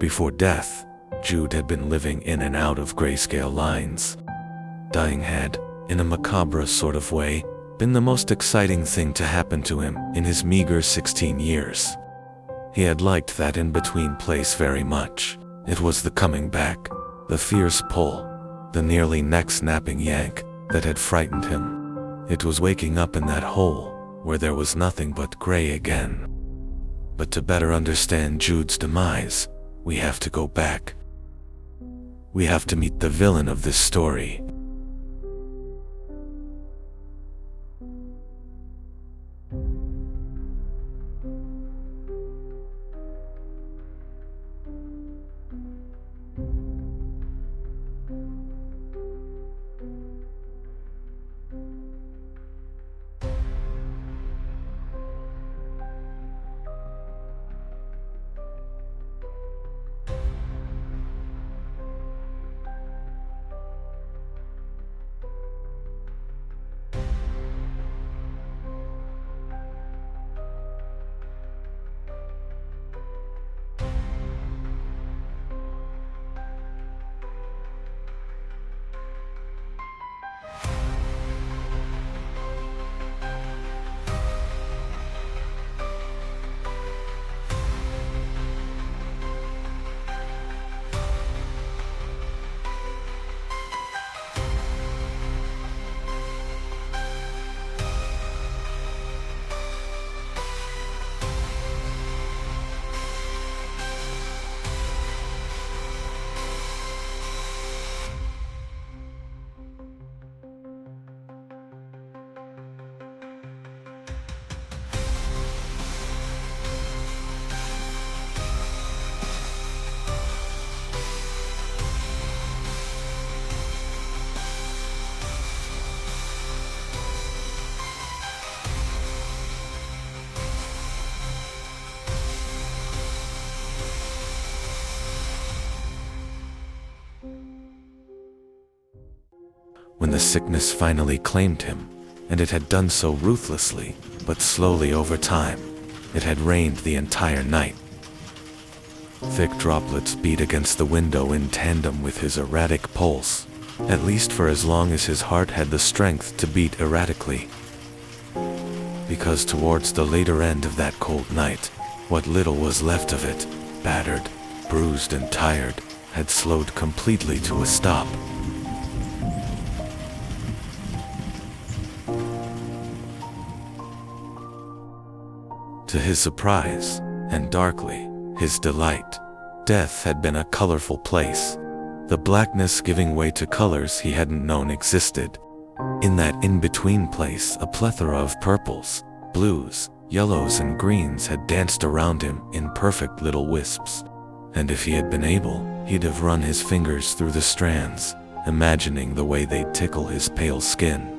Before death, Jude had been living in and out of grayscale lines. Dying had, in a macabre sort of way, been the most exciting thing to happen to him in his meager 16 years. He had liked that in-between place very much. It was the coming back, the fierce pull, the nearly neck-snapping yank that had frightened him. It was waking up in that hole, where there was nothing but gray again. But to better understand Jude's demise, we have to go back. We have to meet the villain of this story. When the sickness finally claimed him, and it had done so ruthlessly, but slowly over time, it had rained the entire night. Thick droplets beat against the window in tandem with his erratic pulse, at least for as long as his heart had the strength to beat erratically. Because towards the later end of that cold night, what little was left of it, battered, bruised and tired, had slowed completely to a stop. To his surprise, and darkly, his delight, death had been a colorful place, the blackness giving way to colors he hadn't known existed. In that in-between place, a plethora of purples, blues, yellows and greens had danced around him in perfect little wisps. And if he had been able, he'd have run his fingers through the strands, imagining the way they'd tickle his pale skin.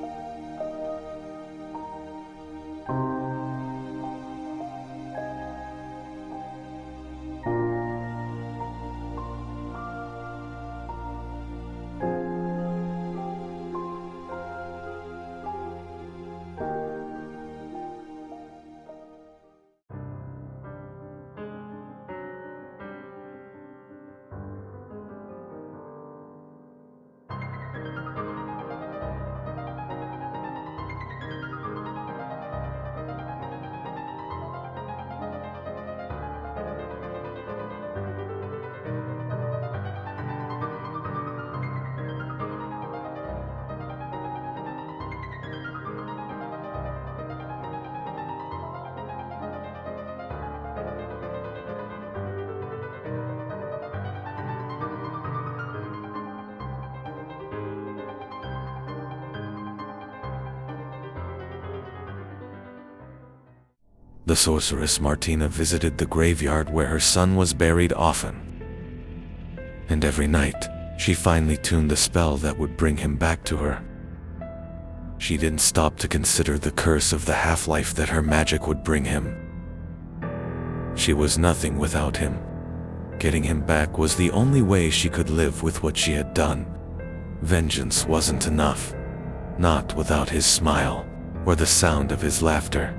The sorceress Martina visited the graveyard where her son was buried often. And every night, she finely tuned the spell that would bring him back to her. She didn't stop to consider the curse of the half-life that her magic would bring him. She was nothing without him. Getting him back was the only way she could live with what she had done. Vengeance wasn't enough. Not without his smile, or the sound of his laughter.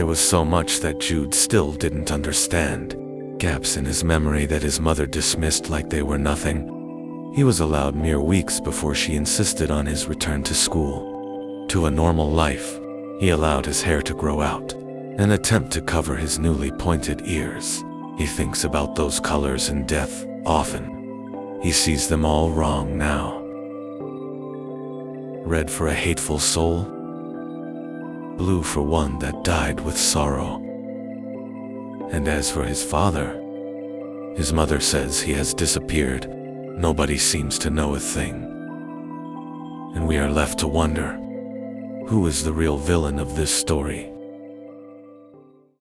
There was so much that Jude still didn't understand. Gaps in his memory that his mother dismissed like they were nothing. He was allowed mere weeks before she insisted on his return to school. To a normal life. He allowed his hair to grow out, an attempt to cover his newly pointed ears. He thinks about those colors in death, often. He sees them all wrong now. Red for a hateful soul, blue for one that died with sorrow. And as for his father, his mother says he has disappeared. Nobody seems to know a thing. And we are left to wonder, who is the real villain of this story?